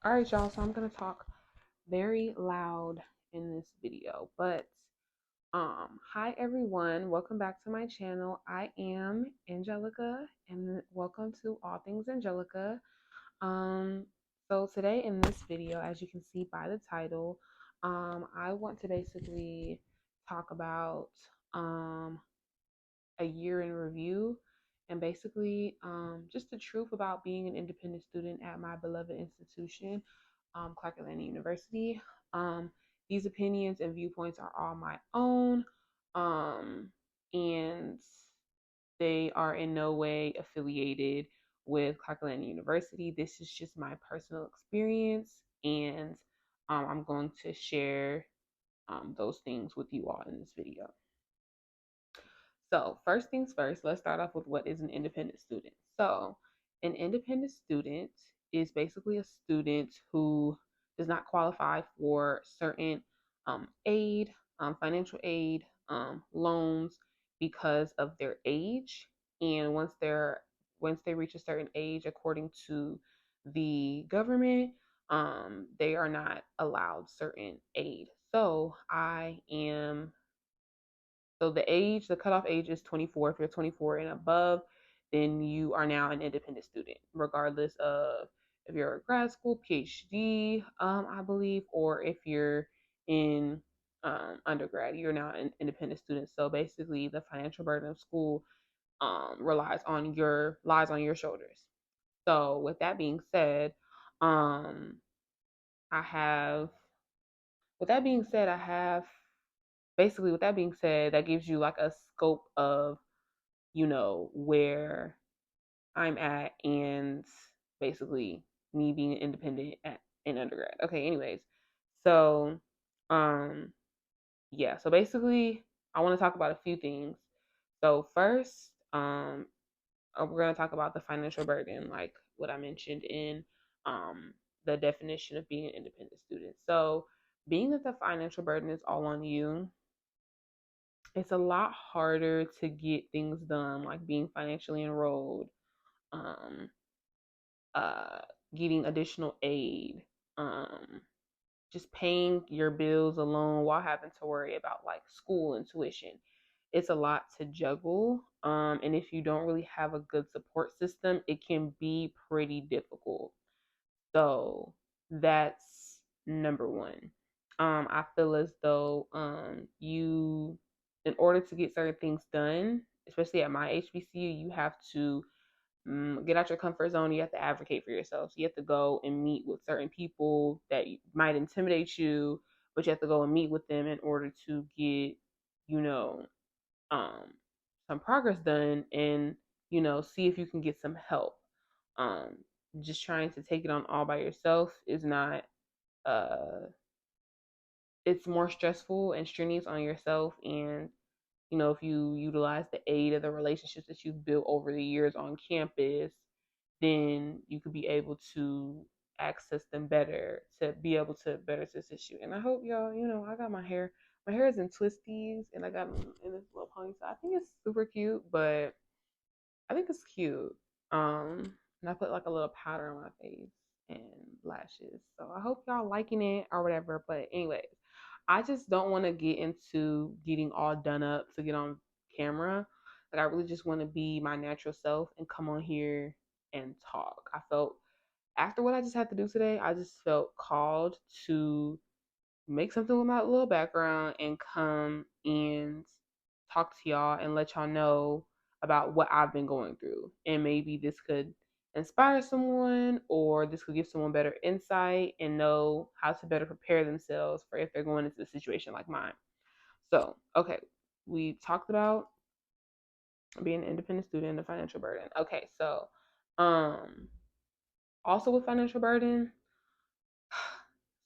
All right, y'all. So I'm gonna talk very loud in this video, but hi everyone. Welcome back to my channel. I am Angelica, and welcome to All Things Angelica. Um, so today in this video, as you can see by the title, I want to basically talk about a year in review and basically just the truth about being an independent student at my beloved institution, Clark Atlanta University. Um, these opinions and viewpoints are all my own, and they are in no way affiliated with Clark Atlanta University. This is just my personal experience, and I'm going to share those things with you all in this video. So, first things first, let's start off with what is an independent student. So, an independent student is basically a student who does not qualify for certain aid, financial aid, loans because of their age. And once they reach a certain age, according to the government, they are not allowed certain aid. So the cutoff age is 24. If you're 24 and above, then you are now an independent student, regardless of if you're a grad school, PhD, I believe, or if you're in undergrad, you're now an independent student. So basically, the financial burden of school lies on your shoulders. So with that being said, um, I have with that being said, I have basically with that being said, that gives you like a scope of where I'm at and basically me being independent in undergrad. Okay, anyways. So um yeah, so basically I want to talk about a few things. So first, we're gonna talk about the financial burden, like what I mentioned in the definition of being an independent student. So being that the financial burden is all on you, it's a lot harder to get things done, like being financially enrolled, um, uh, getting additional aid, um, just paying your bills alone while having to worry about like school and tuition. It's a lot to juggle. And if you don't really have a good support system, it can be pretty difficult. So that's number one. I feel as though in order to get certain things done, especially at my HBCU, you have to get out your comfort zone. You have to advocate for yourself. So you have to go and meet with certain people that might intimidate you, but you have to go and meet with them in order to get, you know, um, some progress done and, see if you can get some help. Um, just trying to take it on all by yourself is not, uh, it's more stressful and strenuous on yourself. And, if you utilize the aid of the relationships that you've built over the years on campus, then you could be able to access them better to be able to better assist you. And I hope y'all, I got my hair is in twisties and I got it in this little ponytail. I think it's super cute, but I think it's cute. And I put like a little powder on my face and lashes. So I hope y'all liking it or whatever. But anyways, I just don't want to get into getting all done up to get on camera. Like I really just want to be my natural self and come on here and talk. I felt after what I just had to do today, I just felt called to make something with my little background and come and talk to y'all and let y'all know about what I've been going through. And maybe this could inspire someone or this could give someone better insight and know how to better prepare themselves for if they're going into a situation like mine. So, okay, we talked about being an independent student and the financial burden. Okay, so um also with financial burden,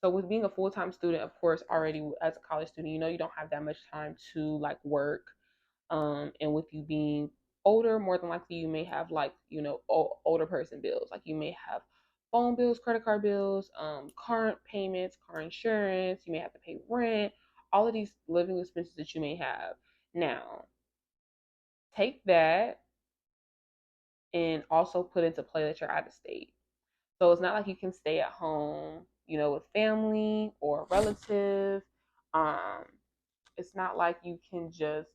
so with being a full-time student, of course, already as a college student, you don't have that much time to like work. And with you being older, more than likely you may have like, older person bills. Like you may have phone bills, credit card bills, car payments, car insurance, you may have to pay rent, all of these living expenses that you may have. Now, take that and also put into play that you're out of state. So it's not like you can stay at home, with family or a relative. Um, it's not like you can just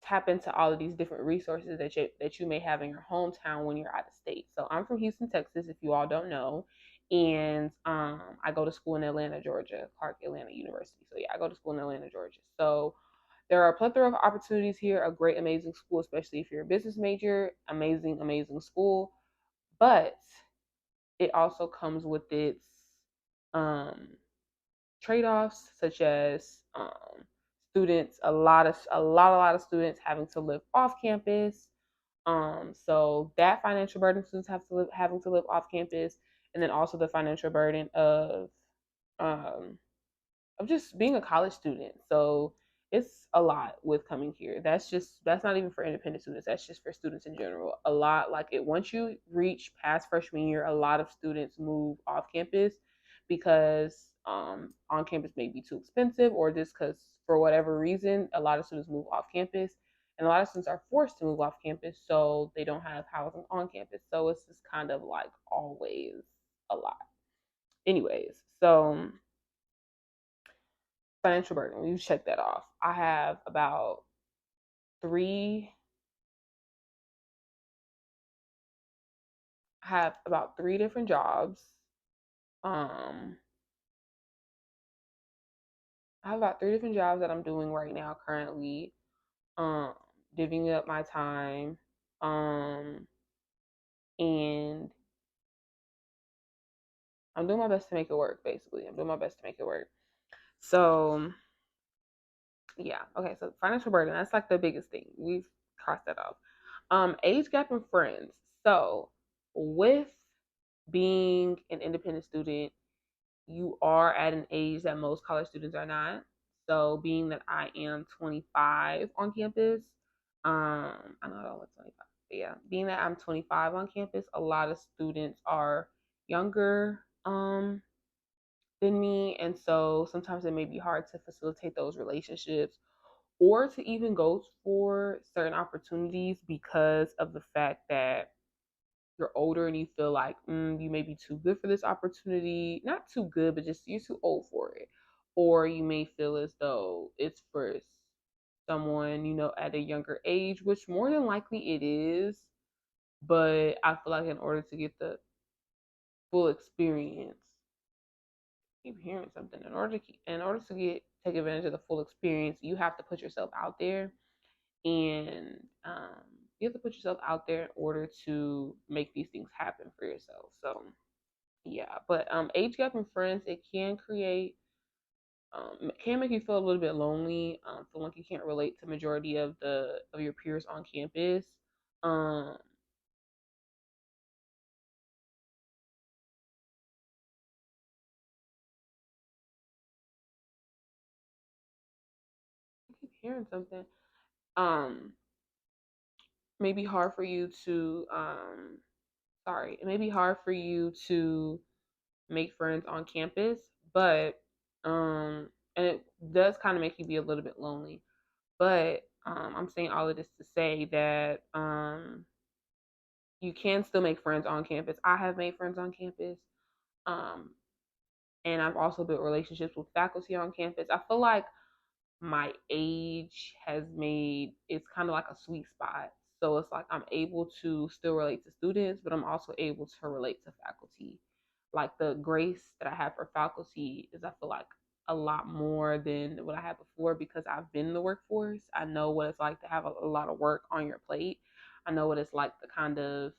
tap into all of these different resources that you may have in your hometown when you're out of state. So I'm from Houston, Texas, if you all don't know, and I go to school in Atlanta, Georgia, Clark Atlanta University. So yeah, I go to school in Atlanta, Georgia. So there are a plethora of opportunities here. A great, amazing school, especially if you're a business major. Amazing, amazing school, but it also comes with its um, trade-offs, such as students, a lot of students having to live off campus. So that financial burden students having to live off campus, and then also the financial burden um, of just being a college student. So it's a lot with coming here. That's not even for independent students. That's just for students in general. A lot like it once you reach past freshman year, a lot of students move off campus because on campus may be too expensive, or just because for whatever reason a lot of students move off campus, and a lot of students are forced to move off campus so they don't have housing on campus. So it's just kind of like always a lot. Anyways, so financial burden. We check that off. Three I have about three different jobs. Um I have about three different jobs that I'm doing right now currently. Um divvying up my time. Um and I'm doing my best to make it work, basically. I'm doing my best to make it work. So yeah, okay, so financial burden, that's like the biggest thing. We've crossed that off. Age gap and friends. So with being an independent student, you are at an age that most college students are not. So being that I am 25 on campus, I know I don't look 25, but yeah, being that I'm 25 on campus, a lot of students are younger than me, and so sometimes it may be hard to facilitate those relationships or to even go for certain opportunities because of the fact that you're older and you feel like you may be too good for this opportunity. Not too good, but just you're too old for it. Or you may feel as though it's for someone, at a younger age, which more than likely it is. But I feel like in order to get the full experience, I keep hearing something. In order to take advantage of the full experience, you have to put yourself out there, and you have to put yourself out there in order to make these things happen for yourself. So yeah, but age gap and friends, it can make you feel a little bit lonely, feel like you can't relate to majority of your peers on campus. Um, I keep hearing something. Um, maybe hard for you to sorry, it may be hard for you to make friends on campus, but and it does kind of make you be a little bit lonely. But I'm saying all of this to say that you can still make friends on campus. I have made friends on campus. Um, and I've also built relationships with faculty on campus. I feel like my age has made it's kind of like a sweet spot. So it's like I'm able to still relate to students, but I'm also able to relate to faculty. Like the grace that I have for faculty is I feel like a lot more than what I had before because I've been in the workforce. I know what it's like to have a lot of work on your plate. I know what it's like to kind of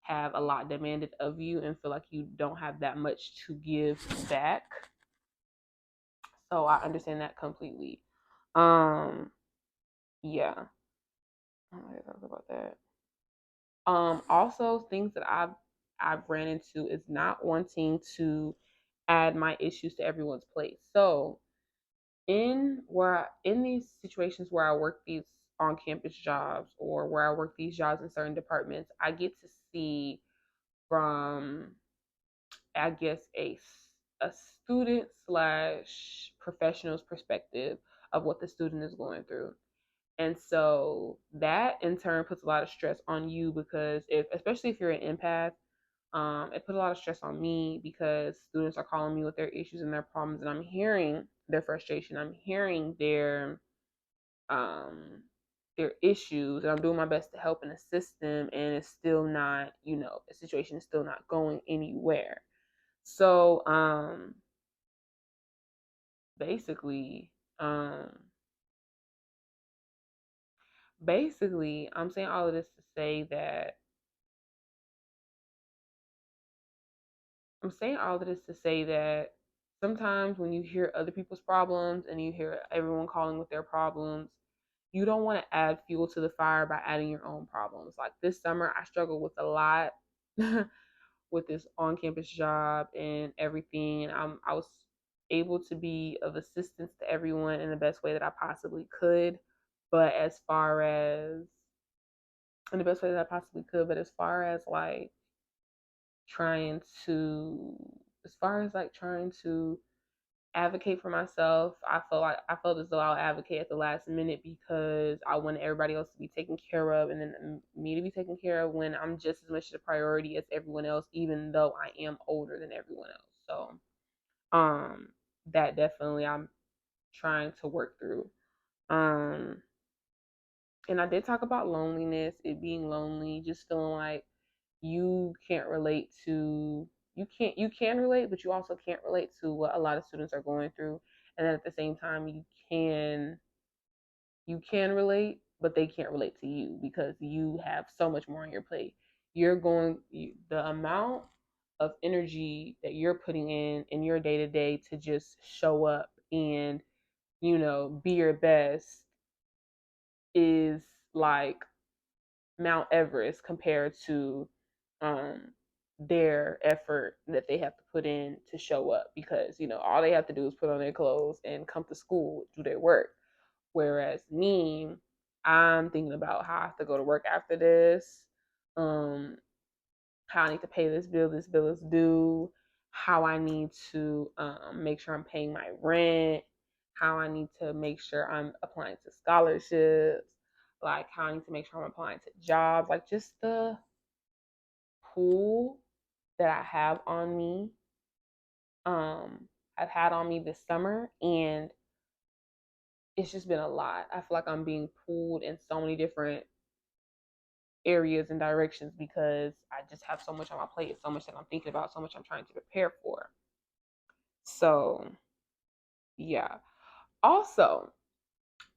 have a lot demanded of you and feel like you don't have that much to give back. So I understand that completely. Um, yeah, I don't know talk about that. Also things that I've ran into is not wanting to add my issues to everyone's plate. So in these situations where I work these on campus jobs or where I work these jobs in certain departments, I get to see from I guess a student slash professional's perspective of what the student is going through. And so that in turn puts a lot of stress on you because if, especially if you're an empath, it put a lot of stress on me because students are calling me with their issues and their problems, and I'm hearing their frustration. I'm hearing um, their issues, and I'm doing my best to help and assist them, and it's still not, the situation is still not going anywhere. So basically, um, I'm saying all of this to say that I'm saying all of this to say that sometimes when you hear other people's problems and you hear everyone calling with their problems, you don't want to add fuel to the fire by adding your own problems. Like this summer, I struggled with a lot with this on-campus job and everything, and I was able to be of assistance to everyone in the best way that I possibly could. But as far as in the best way that I possibly could, but as far as like trying to trying to advocate for myself, I felt as though I'll advocate at the last minute because I want everybody else to be taken care of and then me to be taken care of when I'm just as much a priority as everyone else, even though I am older than everyone else. So um that definitely I'm trying to work through. Um and I did talk about loneliness, it being lonely, just feeling like you can't relate to you can relate, but you also can't relate to what a lot of students are going through. And then at the same time you can relate, but they can't relate to you because you have so much more on your plate. The amount of energy that you're putting in your day to day to just show up and be your best is like Mount Everest compared to um, their effort that they have to put in to show up because all they have to do is put on their clothes and come to school, do their work. Whereas me, I'm thinking about how I have to go to work after this, um, how I need to pay this bill is due, how I need to make sure I'm paying my rent, how I need to make sure I'm applying to scholarships, like how I need to make sure I'm applying to jobs, like just the pull that I have on me, I've had on me this summer, and it's just been a lot. I feel like I'm being pulled in so many different areas and directions because I just have so much on my plate, so much that I'm thinking about, so much I'm trying to prepare for. So, yeah. Also,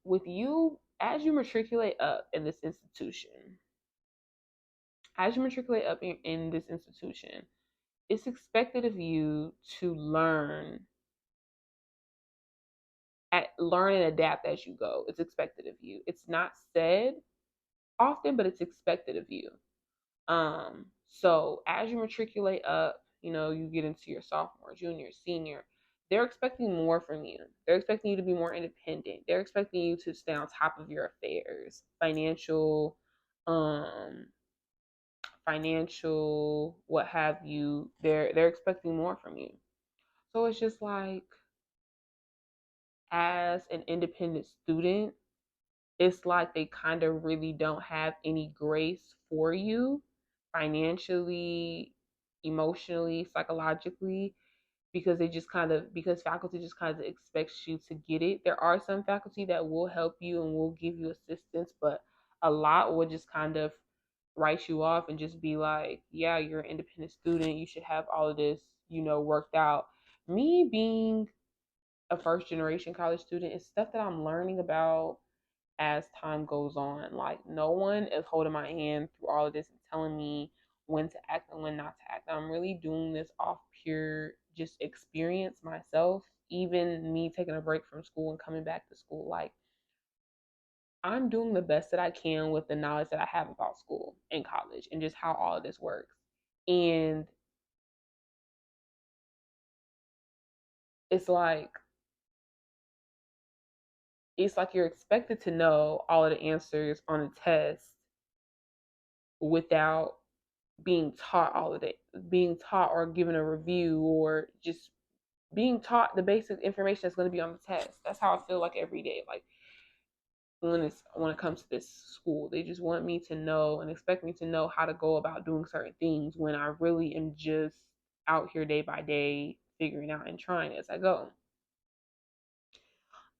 with you, as you matriculate up in this institution, in this institution, it's expected of you to learn and adapt as you go. It's expected of you. It's not said often, but it's expected of you. So as you matriculate up, you get into your sophomore, junior, senior, they're expecting more from you. They're expecting you to be more independent. They're expecting you to stay on top of your affairs, um, financial, what have you. They're expecting more from you. So it's just like as an independent student, it's like they kind of really don't have any grace for you financially, emotionally, psychologically, because faculty just kind of expects you to get it. There are some faculty that will help you and will give you assistance, but a lot will just kind of write you off and just be like, yeah, you're an independent student, you should have all of this, worked out. Me being a first generation college student, it's stuff that I'm learning about as time goes on. Like no one is holding my hand through all of this and telling me when to act and when not to act. I'm really doing this off pure just experience myself. Even me taking a break from school and coming back to school, like I'm doing the best that I can with the knowledge that I have about school and college and just how all of this works. And it's like you're expected to know all of the answers on a test without being taught or given a review or just being taught the basic information that's going to be on the test. That's how I feel like every day. Like when it comes to this school. They just want me to know and expect me to know how to go about doing certain things when I really am just out here day by day figuring out and trying as I go.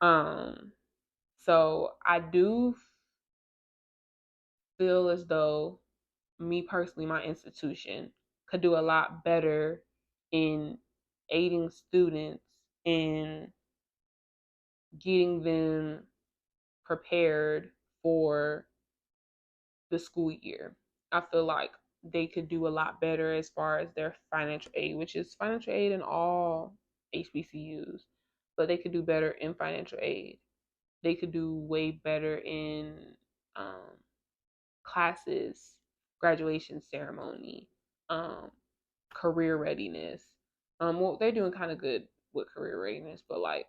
Um so I do feel as though me personally, my institution could do a lot better in aiding students in getting them prepared for the school year. I feel like they could do a lot better as far as their financial aid, which is financial aid in all HBCUs, but they could do better in financial aid. They could do way better in um, classes, graduation ceremony, um, career readiness. Well, they're doing kind of good with career readiness, but like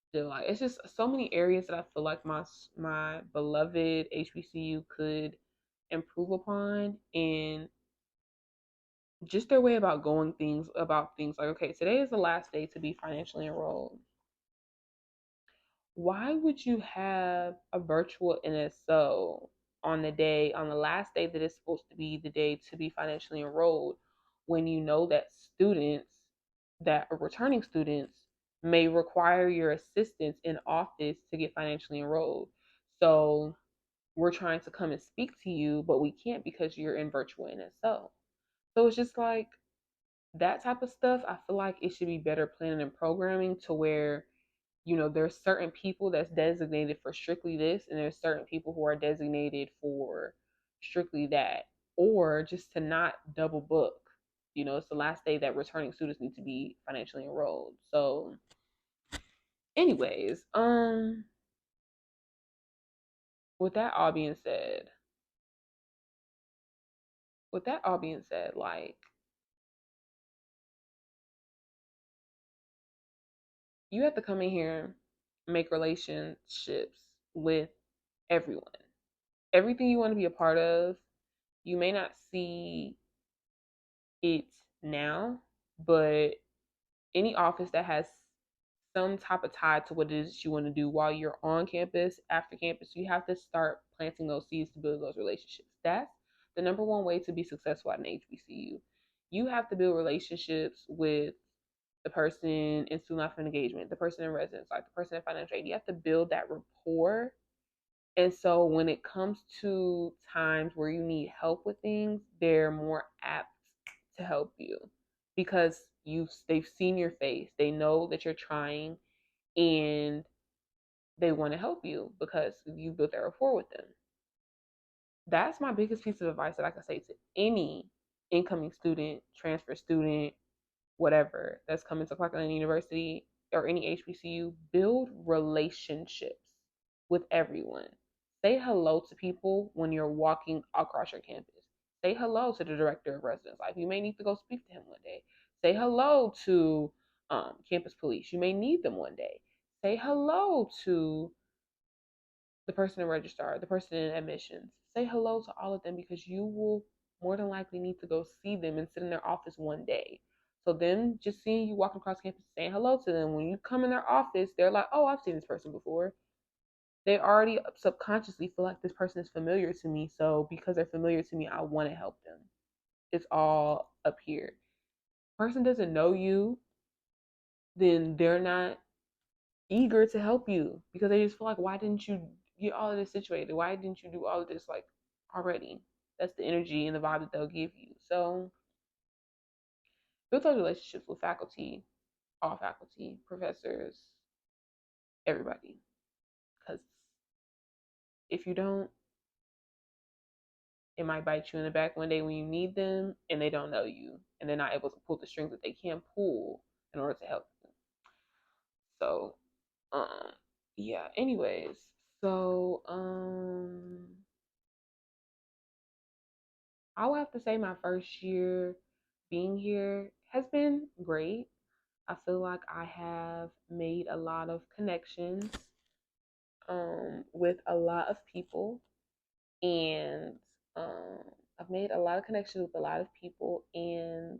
still, like it's just so many areas that I feel like my beloved HBCU could improve upon, and just their way about things like, okay, today is the last day to be financially enrolled. Why would you have a virtual NSO on the last day that is supposed to be the day to be financially enrolled, when you know that students that are returning students may require your assistance in office to get financially enrolled? So we're trying to come and speak to you, but we can't because you're in virtual NSO. So it's just like that type of stuff. I feel like it should be better planning and programming to where there's certain people that's designated for strictly this, and there's certain people who are designated for strictly that, or just to not double book. It's the last day that returning students need to be financially enrolled. So, anyways, with that all being said, like you have to come in here, make relationships with everyone, everything you want to be a part of. You may not see it now, but any office that has some type of tie to what it is you want to do while you're on campus, after campus, you have to start planting those seeds to build those relationships. That's the number one way to be successful at an HBCU. You have to build relationships with the person in student life and engagement, the person in residence, like the person in financial aid. You have to build that rapport. And so when it comes to times where you need help with things, they're more apt to help you because they've seen your face. They know that you're trying, and they want to help you because you built that rapport with them. That's my biggest piece of advice that I can say to any incoming student, transfer student, whatever that's coming to Clark University or any HBCU. Build relationships with everyone. Say hello to people when you're walking across your campus. Say hello to the director of residence life. You may need to go speak to him one day. Say hello to campus police. You may need them one day. Say hello to the person in registrar, the person in admissions. Say hello to all of them because you will more than likely need to go see them and sit in their office one day. So them just seeing you walking across campus saying hello to them, when you come in their office, they're like, oh, I've seen this person before. They already subconsciously feel like this person is familiar to me. So because they're familiar to me, I want to help them. It's all up here. Person doesn't know you, then they're not eager to help you because they just feel like, why didn't you get all of this situated? Why didn't you do all of this like already? That's the energy and the vibe that they'll give you. So build those relationships with faculty, all faculty, professors, everybody. Because if you don't, it might bite you in the back one day when you need them and they don't know you and they're not able to pull the strings that they can pull in order to help you. So, um, yeah. Anyways, so I would have to say my first year being here has been great. I feel like I have made a lot of connections with a lot of people, and um, I've made a lot of connections with a lot of people, and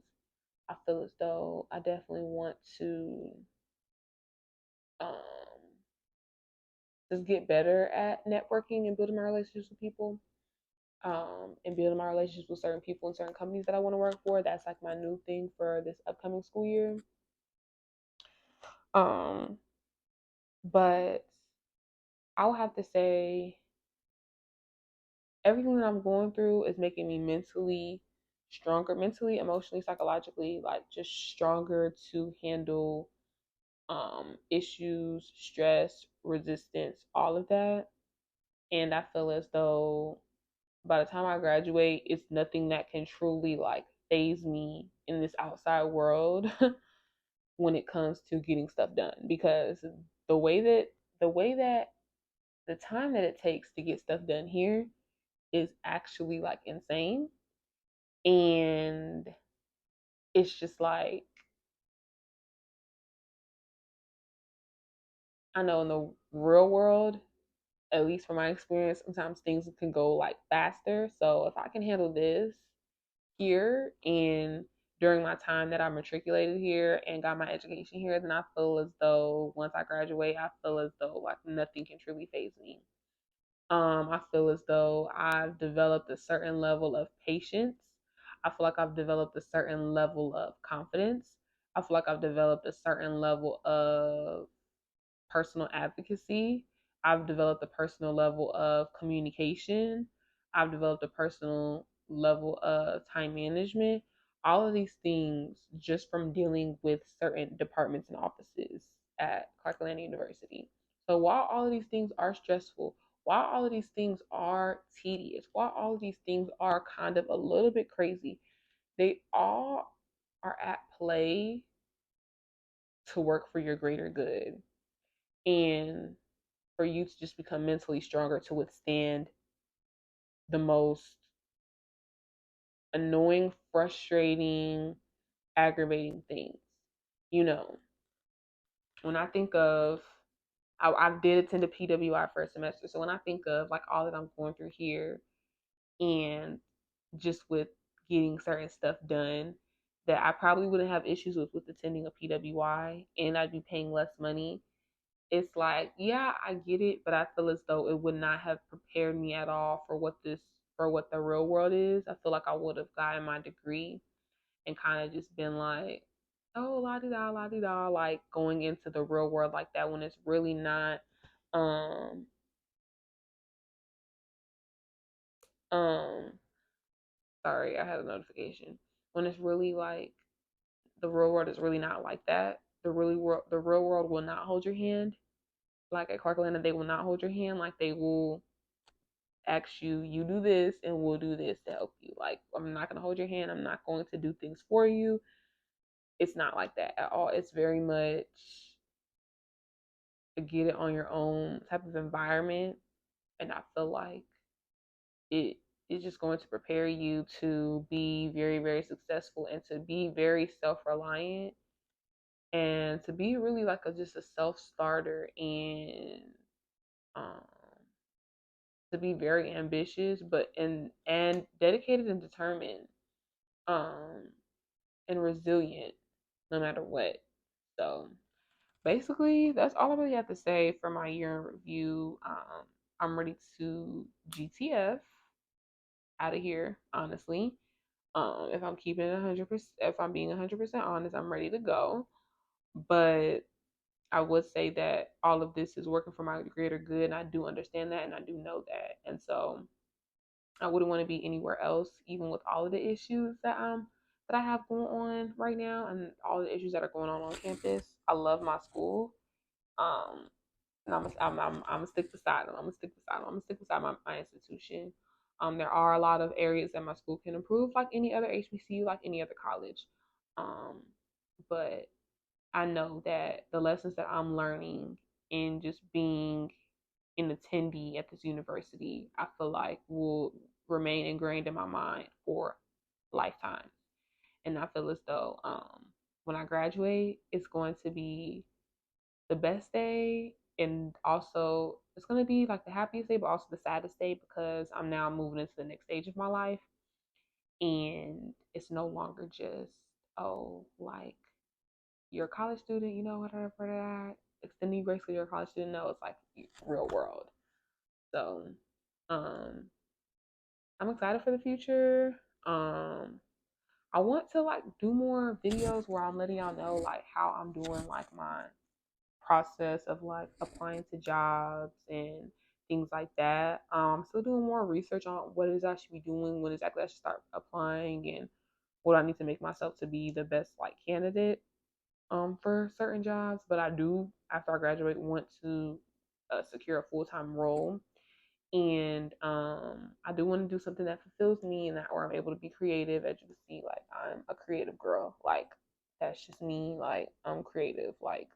I feel as though I definitely want to um, just get better at networking and building my relationships with people, and building my relationships with certain people and certain companies that I want to work for. That's like my new thing for this upcoming school year. Um, but I will have to say everything that I'm going through is making me mentally stronger, mentally, emotionally, psychologically, like just stronger to handle issues, stress, resistance, all of that. And I feel as though by the time I graduate, it's nothing that can truly like phase me in this outside world when it comes to getting stuff done, because the way that the way that the time that it takes to get stuff done here is actually like insane. And it's just like, I know in the real world, at least from my experience, sometimes things can go like faster. So if I can handle this here and during my time that I matriculated here and got my education here, then I feel as though once I graduate, I feel as though like nothing can truly phase me. I feel as though I've developed a certain level of patience. I feel like I've developed a certain level of confidence. I feel like I've developed a certain level of personal advocacy. I've developed a personal level of communication. I've developed a personal level of time management. All of these things just from dealing with certain departments and offices at Clark Atlanta University. So while all of these things are stressful, while all of these things are tedious, while all of these things are kind of a little bit crazy, they all are at play to work for your greater good. And for you to just become mentally stronger to withstand the most annoying, frustrating, aggravating things. You know, when I think of, I did attend a PWI first semester. So when I think of like all that I'm going through here and just with getting certain stuff done that I probably wouldn't have issues with attending a PWI, and I'd be paying less money. It's like, yeah, I get it, but I feel as though it would not have prepared me at all for what the real world is. I feel like I would have gotten my degree and kind of just been like, oh, la di da, like going into the real world like that when it's really not. Um, um, sorry, I had a notification. When it's really like the real world is really not like that. The real world will not hold your hand. Like at Clark Atlanta, they will not hold your hand. Like they will ask you, you do this and we'll do this to help you. Like, I'm not going to hold your hand. I'm not going to do things for you. It's not like that at all. It's very much a get it on your own type of environment. And I feel like it is just going to prepare you to be very, very successful and to be very self reliant and to be really like just a self starter and um, to be very ambitious, but and dedicated and determined. Um, and resilient no matter what. So basically, that's all I really have to say for my year in review. I'm ready to GTF out of here, honestly. If I'm keeping it 100%, if I'm being 100% honest, I'm ready to go. But I would say that all of this is working for my greater good, and I do understand that, and I do know that. And so I wouldn't want to be anywhere else, even with all of the issues that I have going on right now and all the issues that are going on campus. I love my school, um, and I'm gonna stick beside them. I'm gonna stick beside them. I'm gonna stick beside my institution. There are a lot of areas that my school can improve, like any other HBCU, like any other college. Um, but I know that the lessons that I'm learning in just being an attendee at this university, I feel like will remain ingrained in my mind for lifetime. And I feel as though when I graduate, it's going to be the best day, and also it's going to be like the happiest day, but also the saddest day because I'm now moving into the next stage of my life, and it's no longer just, oh, like you're a college student, you know, whatever that. extending grace for your college student. No, it's like real world. So, um, I'm excited for the future. I want to like do more videos where I'm letting y'all know like how I'm doing like my process of like applying to jobs and things like that. I'm still doing more research on what it is I should be doing, when exactly I should start applying, and what I need to make myself to be the best like candidate for certain jobs. But I do, after I graduate, want to secure a full-time role, and I do want to do something that fulfills me and that where I'm able to be creative. As you can see, like I'm a creative girl, like that's just me. Like I'm creative, like,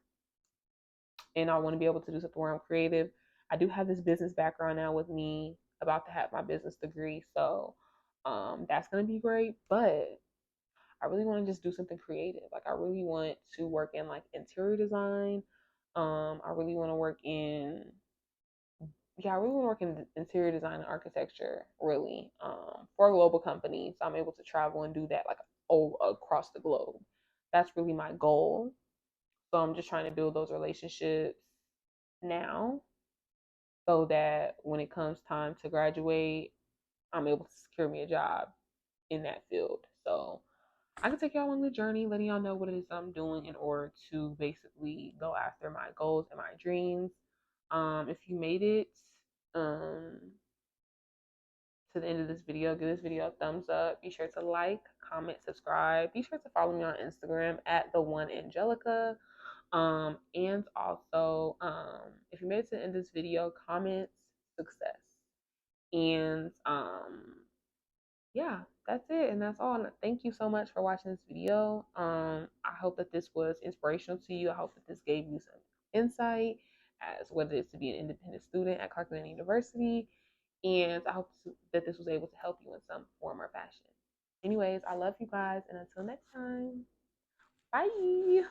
and I want to be able to do something where I'm creative. I do have this business background now with me, about to have my business degree, so that's gonna be great. But I really want to just do something creative. Like I really want to work in like interior design. I really want to work in, yeah, I really want to work in interior design and architecture, really, for a global company. So I'm able to travel and do that like all across the globe. That's really my goal. So I'm just trying to build those relationships now, so that when it comes time to graduate, I'm able to secure me a job in that field. So I can take y'all on the journey, letting y'all know what it is I'm doing in order to basically go after my goals and my dreams. If you made it um, to the end of this video, give this video a thumbs up. Be sure to like, comment, subscribe. Be sure to follow me on Instagram at the one Angelica. And also, if you made it to the end of this video, comments success. And yeah, that's it, and that's all. And thank you so much for watching this video. I hope that this was inspirational to you. I hope that this gave you some insight as whether it's to be an independent student at Kirkland University, and I hope that this was able to help you in some form or fashion. Anyways, I love you guys, and until next time, bye.